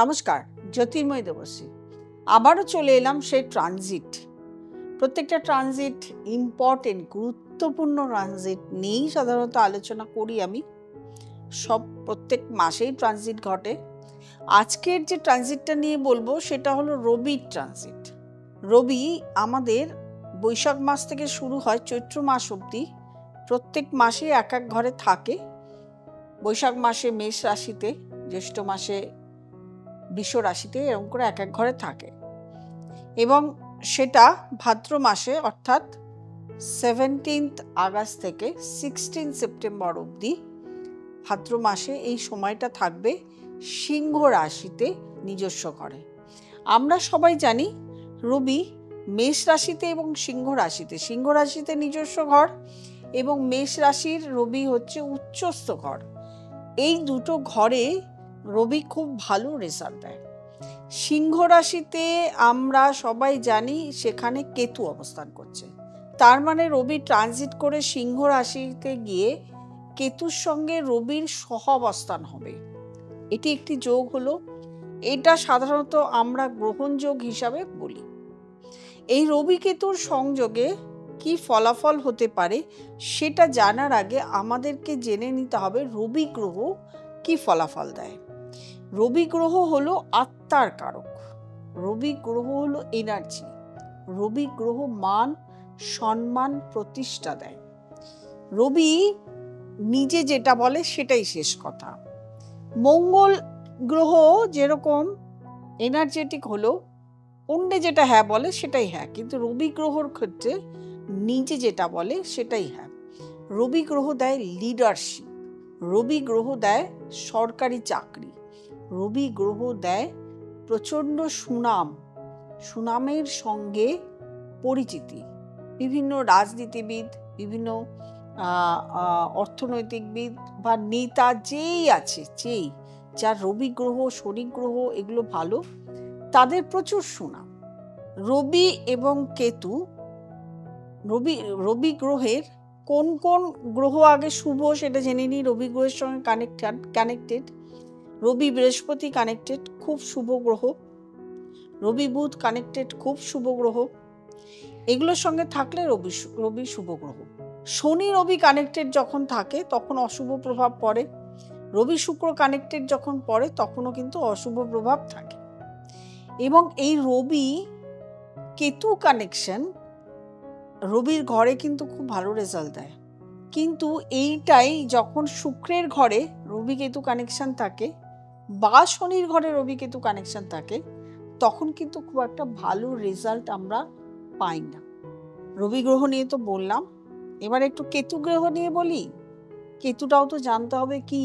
নমস্কার, জ্যোতির্ময় দেবশ্রী। আবারও চলে এলাম সেই ট্রানজিট। প্রত্যেকটা ট্রানজিট ইম্পর্টেন্ট, গুরুত্বপূর্ণ ট্রানজিট নিয়েই সাধারণত আলোচনা করি আমি। প্রত্যেক মাসেই ট্রানজিট ঘটে। আজকের যে ট্রানজিটটা নিয়ে বলবো সেটা হলো রবির ট্রানজিট। রবি আমাদের বৈশাখ মাস থেকে শুরু হয় চৈত্র মাস অবধি, প্রত্যেক মাসে এক এক ঘরে থাকে। বৈশাখ মাসে মেষ রাশিতে, জ্যৈষ্ঠ মাসে বৃষ রাশিতে, এরকম করে এক এক ঘরে থাকে এবং সেটা ভাদ্র মাসে অর্থাৎ 17 আগস্ট থেকে 16 সেপ্টেম্বর অবধি ভাদ্র মাসে এই সময়টা থাকবে সিংহ রাশিতে নিজস্ব ঘরে। আমরা সবাই জানি রবি মেষ রাশিতে এবং সিংহ রাশিতে নিজস্ব ঘর এবং মেষ রাশির রবি হচ্ছে উচ্চস্থ ঘর। এই দুটো ঘরে রবি খুব ভালো রেজাল্ট দেয়। সিংহ রাশিতে আমরা সবাই জানি সেখানে কেতু অবস্থান করছে, তার মানে রবি ট্রানজিট করে সিংহ রাশিতে গিয়ে কেতুর সঙ্গে রবির সহ অবস্থান হবে। এটি একটি যোগ হলো। এটা সাধারণত আমরা গ্রহণ যোগ হিসাবে বলি। এই রবি কেতুর সংযোগে কি ফলাফল হতে পারে সেটা জানার আগে আমাদেরকে জেনে নিতে হবে রবি গ্রহ কি ফলাফল দেয়। রবি গ্রহ হলো আত্মার কারক, রবি গ্রহ হলো এনার্জি, রবি গ্রহ মান সম্মান প্রতিষ্ঠা দেয়। রবি নিজে যেটা বলে সেটাই শেষ কথা। মঙ্গল গ্রহ যেরকম এনার্জেটিক হলো, অন্যে যেটা হ্যাঁ বলে সেটাই হ্যাঁ, কিন্তু রবি গ্রহর ক্ষেত্রে নিজে যেটা বলে সেটাই হ্যাঁ। রবি গ্রহ দেয় লিডারশিপ, রবি গ্রহ দেয় সরকারি চাকরি, রবি গ্রহ দেয় প্রচণ্ড সুনামের সঙ্গে পরিচিতি। বিভিন্ন রাজনীতিবিদ, বিভিন্ন অর্থনৈতিকবিদ বা নেতা যার রবি গ্রহ শনি গ্রহ এগুলো ভালো, তাদের প্রচুর সুনাম। রবি এবং কেতু, রবি গ্রহের কোন কোন গ্রহ আগে শুভ সেটা জেনে নিই। রবি গ্রহের সঙ্গে কানেক্টেড রবি বৃহস্পতি কানেক্টেড, খুব শুভ গ্রহ। রবি বুধ কানেক্টেড, খুব শুভ গ্রহ। এগুলোর সঙ্গে থাকলে রবি শুভ গ্রহ। শনি রবি কানেক্টেড যখন থাকে তখন অশুভ প্রভাব পড়ে। রবি শুক্র কানেক্টেড যখন পড়ে তখনও কিন্তু অশুভ প্রভাব থাকে। এবং এই রবি কেতু কানেকশন রবির ঘরে কিন্তু খুব ভালো রেজাল্ট দেয়। কিন্তু এইটাই যখন শুক্রের ঘরে রবি কেতু কানেকশন থাকে বা শনির ঘরে রবি কেতু কানেকশন থাকে তখন কিন্তু খুব একটা ভালো রেজাল্ট আমরা পাই না। রবি গ্রহ নিয়ে তো বললাম, এবার একটু কেতু গ্রহ নিয়ে বলি। কেতুটাও তো জানতে হবে কি।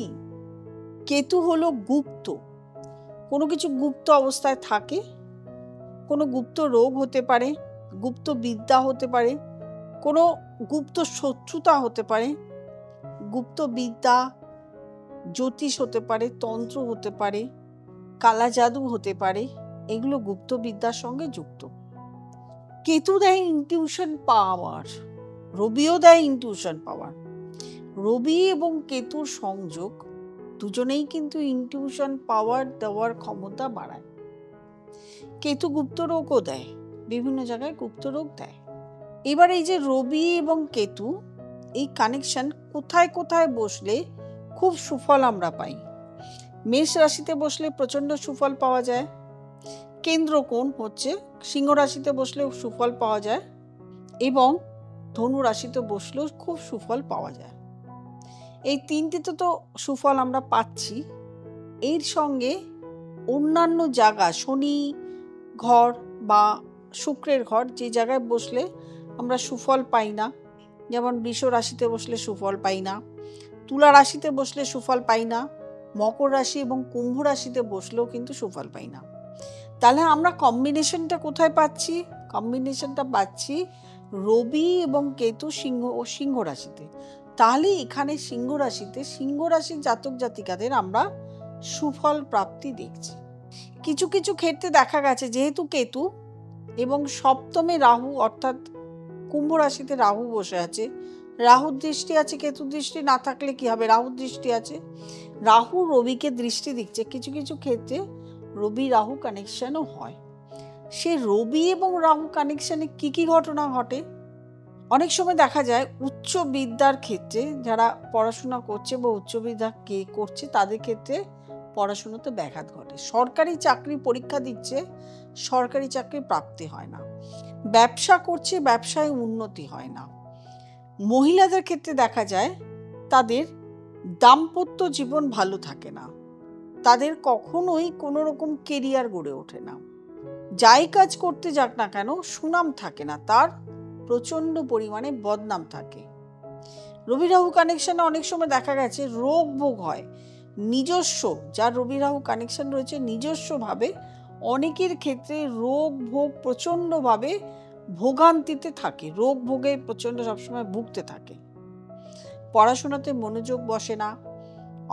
কেতু হলো গুপ্ত, কোনো কিছু গুপ্ত অবস্থায় থাকে, কোনো গুপ্ত রোগ হতে পারে, গুপ্ত বিদ্যা হতে পারে, কোনো গুপ্ত শত্রুতা হতে পারে, গুপ্ত বিদ্যা জ্যোতিষ হতে পারে, তন্ত্র হতে পারে, কালা জাদু হতে পারে, এগুলো গুপ্ত বিদ্যার সঙ্গে যুক্ত। কেতু দেয় ইনটিউশন পাওয়ার, রবিও দেয় ইনটিউশন পাওয়ার। রবি এবং কেতুর সংযোগ দুজনেই কিন্তু ইনটিউশন পাওয়ার দেওয়ার ক্ষমতা বাড়ায়। কেতু গুপ্ত রোগও দেয়, বিভিন্ন জায়গায় গুপ্ত রোগ দেয়। এবার এই যে রবি এবং কেতু এই কানেকশন কোথায় কোথায় বসলে খুব সুফল আমরা পাই। মেষ রাশিতে বসলে প্রচণ্ড সুফল পাওয়া যায়। কেন্দ্র কোণ হচ্ছে সিংহ রাশিতে বসলেও সুফল পাওয়া যায় এবং ধনু রাশিতে বসলেও খুব সুফল পাওয়া যায়। এই তিনটিতে তো সুফল আমরা পাচ্ছি। এর সঙ্গে অন্যান্য জায়গা, শনি ঘর বা শুক্রের ঘর, যে জায়গায় বসলে আমরা সুফল পাই না, যেমন বৃষ রাশিতে বসলে সুফল পাই না, তুলা রাশিতে বসলে সুফল পাই না, মকর রাশি এবং কুম্ভ রাশিতে বসলেও কিন্তু সুফল পাই না। তাহলে আমরা কম্বিনেশনটা কোথায় পাচ্ছি? কম্বিনেশনটা পাচ্ছি রবি এবং কেতু সিংহ রাশিতে। তাহলে এখানে সিংহ রাশির জাতক জাতিকাদের আমরা সুফল প্রাপ্তি দেখছি। কিছু কিছু ক্ষেত্রে দেখা গেছে যেহেতু কেতু এবং সপ্তমে রাহু, অর্থাৎ কুম্ভ রাশিতে রাহু বসে আছে, রাহুর দৃষ্টি আছে, কেতুর দৃষ্টি না থাকলে কি হবে, রাহুর দৃষ্টি আছে, রাহু রবিকে দৃষ্টি দিচ্ছে। কিছু কিছু ক্ষেত্রে রবি রাহু কানেকশনও হয়। সে রবি এবং রাহু কানেকশনে কি ঘটনা ঘটে? অনেক সময় দেখা যায় উচ্চ বিদ্যার ক্ষেত্রে যারা পড়াশোনা করছে বা উচ্চ বিদ্যা কে করছে তাদের ক্ষেত্রে পড়াশোনাতে ব্যাঘাত ঘটে। সরকারি চাকরি পরীক্ষা দিচ্ছে, সরকারি চাকরি প্রাপ্তি হয় না। ব্যবসা করছে, ব্যবসায় উন্নতি হয় না। মহিলাদের ক্ষেত্রে দেখা যায় তাদের দাম্পত্য জীবন ভালো থাকে না, তাদের কখনোই কোনো রকম কেরিয়ার গড়ে ওঠে না। যাই কাজ করতে যাক না কেন সুনাম থাকে না, তার প্রচন্ড পরিমাণে বদনাম থাকে। রবি রাহু কানেকশনে অনেক সময় দেখা গেছে রোগ ভোগ হয় নিজস্ব, যার রবি রাহু কানেকশন রয়েছে নিজস্বভাবে অনেকের ক্ষেত্রে রোগ ভোগ প্রচন্ডভাবে ভোগান্তিতে থাকে, রোগ ভোগে প্রচন্ড সবসময় ভুগতে থাকে। পড়াশোনাতে মনোযোগ বসে না,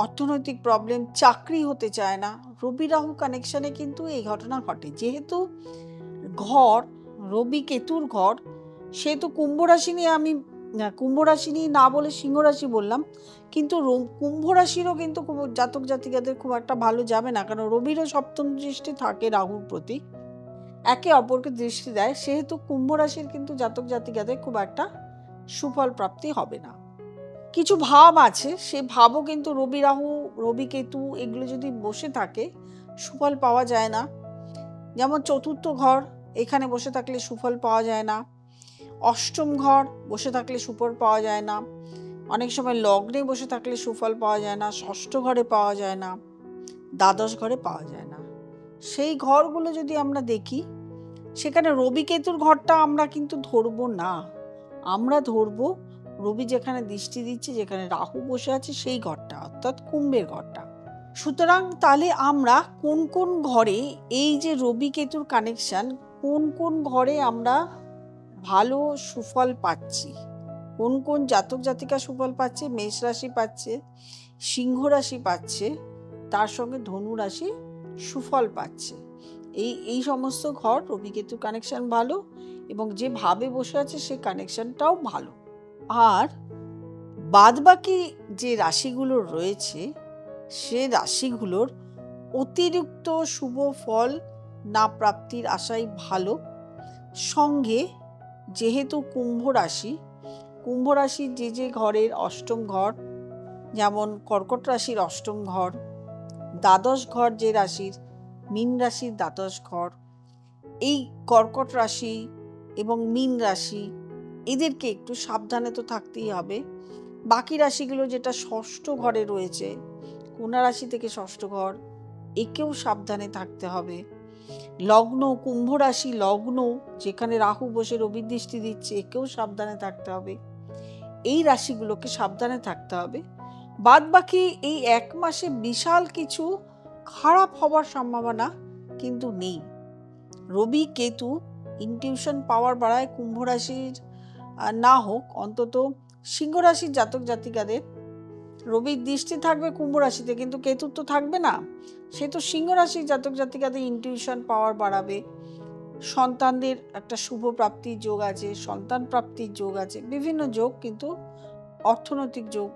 অর্থনৈতিক প্রবলেম, চাকরি হতে চায় না। রবি রাহু কানেকশনে কিন্তু এই ঘটনা ঘটে। যেহেতু ঘর রবি কেতুর ঘর, সেহেতু কুম্ভ রাশি নিয়ে আমি কুম্ভ রাশি নিয়ে না বলে সিংহ রাশি বললাম, কিন্তু কুম্ভ রাশিরও কিন্তু জাতক জাতিকাদের খুব একটা ভালো যাবে না, কারণ রবিরও সপ্তম দৃষ্টি থাকে রাহুর প্রতি, একে অপরকে দৃষ্টি দেয়। সেহেতু কুম্ভ রাশির কিন্তু জাতক জাতিকাদের খুব একটা সুফল প্রাপ্তি হবে না। কিছু ভাব আছে, সে ভাবও কিন্তু রবি রাহু, রবি কেতু এগুলো যদি বসে থাকে সুফল পাওয়া যায় না। যেমন চতুর্থ ঘর, এখানে বসে থাকলে সুফল পাওয়া যায় না। অষ্টম ঘর বসে থাকলে সুফল পাওয়া যায় না। অনেক সময় লগ্নে বসে থাকলে সুফল পাওয়া যায় না। ষষ্ঠ ঘরে পাওয়া যায় না, দ্বাদশ ঘরে পাওয়া যায় না। সেই ঘরগুলো যদি আমরা দেখি, সেখানে রবি কেতুর ঘরটা আমরা কিন্তু ধরবো না, আমরা ধরবো রবি যেখানে দৃষ্টি দিচ্ছে, যেখানে রাহু বসে আছে সেই ঘরটা, অর্থাৎ কুম্ভের ঘরটা। সুতরাং তাহলে আমরা কোন কোন ঘরে এই যে রবি কেতুর কানেকশন, কোন কোন ঘরে আমরা ভালো সুফল পাচ্ছি, কোন কোন জাতক জাতিকা সুফল পাচ্ছে? মেষ রাশি পাচ্ছে, সিংহ রাশি পাচ্ছে, তার সঙ্গে ধনু রাশি সুফল পাচ্ছে। এই সমস্ত ঘর রবি কেতুর কানেকশন ভালো, এবং যে ভাবে বসে আছে সেই কানেকশনটাও ভালো। আর বাদবাকি যে রাশিগুলো রয়েছে সে রাশিগুলোর অতিরিক্ত শুভ ফল না প্রাপ্তির আশাই ভালো। সঙ্গে যেহেতু কুম্ভ রাশির যে ঘরের অষ্টম ঘর, যেমন কর্কট রাশির অষ্টম ঘর, দ্বাদশ ঘর যে রাশির, মীন রাশির দ্বাদশ ঘর, এই কর্কট রাশি এবং মীন রাশি এদেরকে একটু সাবধানে তো থাকতেই হবে। বাকি রাশিগুলো যেটা ষষ্ঠ ঘরে রয়েছে, কন্যা রাশি থেকে ষষ্ঠ ঘর, একেও সাবধানে থাকতে হবে। লগ্ন কুম্ভ রাশি লগ্ন, যেখানে রাহু বসে রবির দৃষ্টি দিচ্ছে, একেও সাবধানে থাকতে হবে। এই রাশিগুলোকে সাবধানে থাকতে হবে। বাদ বাকি এই এক মাসে বিশাল কিছু খারাপ হবার সম্ভাবনা কিন্তু নেই। রবি কেতু ইনটিউশন পাওয়ার বাড়ায়, কুম্ভ রাশির না হোক অন্তত সিংহ রাশির জাতক জাতিকাদের রবির দৃষ্টি থাকবে কুম্ভ রাশিতে, কিন্তু কেতুর তো থাকবে না। সে তো সিংহ রাশির জাতক জাতিকাদের ইনটিউশন পাওয়ার বাড়াবে, সন্তানদের একটা শুভ প্রাপ্তির যোগ আছে, সন্তান প্রাপ্তির যোগ আছে, বিভিন্ন যোগ, কিন্তু অর্থনৈতিক যোগ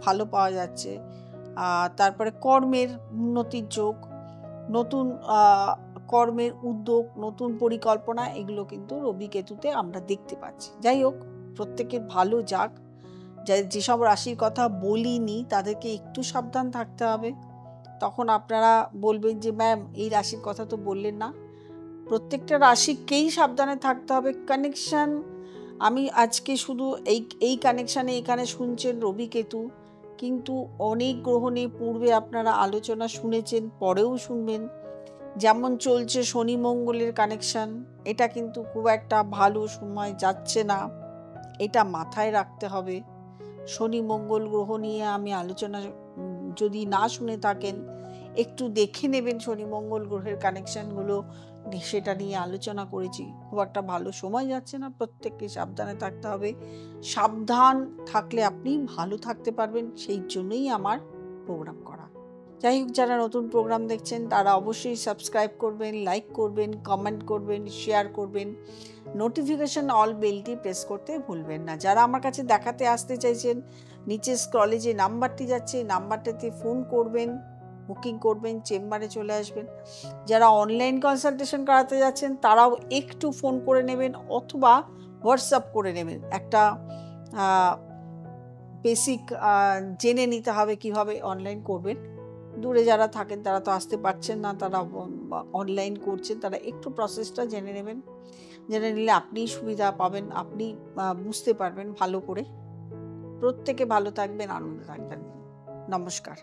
ভালো পাওয়া যাচ্ছে। তারপরে কর্মের উন্নতির যোগ, নতুন কর্মের উদ্যোগ, নতুন পরিকল্পনা, এগুলো কিন্তু রবি কেতুতে আমরা দেখতে পাচ্ছি। যাই হোক, প্রত্যেকের ভালো যাক। যেসব রাশির কথা বলিনি তাদেরকে একটু সাবধান থাকতে হবে। তখন আপনারা বলবেন যে ম্যাম এই রাশির কথা তো বললেন না। প্রত্যেকটা রাশিকেই সাবধানে থাকতে হবে। কানেকশন আমি আজকে শুধু এই কানেকশানে এখানে শুনছেন রবি কেতু, কিন্তু অনেক গ্রহণে পূর্বে আপনারা আলোচনা শুনেছেন, পরেও শুনবেন। যেমন চলছে শনি মঙ্গলের কানেকশন, এটা কিন্তু খুব একটা ভালো সময় যাচ্ছে না, এটা মাথায় রাখতে হবে। শনি মঙ্গল গ্রহ নিয়ে আমি আলোচনা যদি না শুনে থাকেন একটু দেখে নেবেন, শনি মঙ্গল গ্রহের কানেকশনগুলো, সেটা নিয়ে আলোচনা করেছি। খুব একটা ভালো সময় যাচ্ছে না, প্রত্যেককে সাবধানে থাকতে হবে। সাবধান থাকলে আপনি ভালো থাকতে পারবেন, সেই জন্যই আমার প্রোগ্রাম করা। যাই হোক, যারা নতুন প্রোগ্রাম দেখছেন তারা অবশ্যই সাবস্ক্রাইব করবেন, লাইক করবেন, কমেন্ট করবেন, শেয়ার করবেন, নোটিফিকেশন অল বেলটি প্রেস করতে ভুলবেন না। যারা আমার কাছে দেখাতে আসতে চাইছেন, নিচে স্ক্রলে যে নাম্বারটি যাচ্ছে এই নাম্বারটাতে ফোন করবেন, বুকিং করবেন, চেম্বারে চলে আসবেন। যারা অনলাইন কনসালটেশন করাতে যাচ্ছেন তারাও একটু ফোন করে নেবেন অথবা হোয়াটসঅ্যাপ করে নেবেন। একটা বেসিক জেনে নিতে হবে কিভাবে অনলাইন করবেন। দূরে যারা থাকেন তারা তো আসতে পারছেন না, তারা অনলাইন করছেন, তারা একটু প্রসেসটা জেনে নেবেন। জেনে নিলে আপনিই সুবিধা পাবেন, আপনি বুঝতে পারবেন ভালো করে। প্রত্যেকে ভালো থাকবেন, আনন্দে থাকবেন। নমস্কার।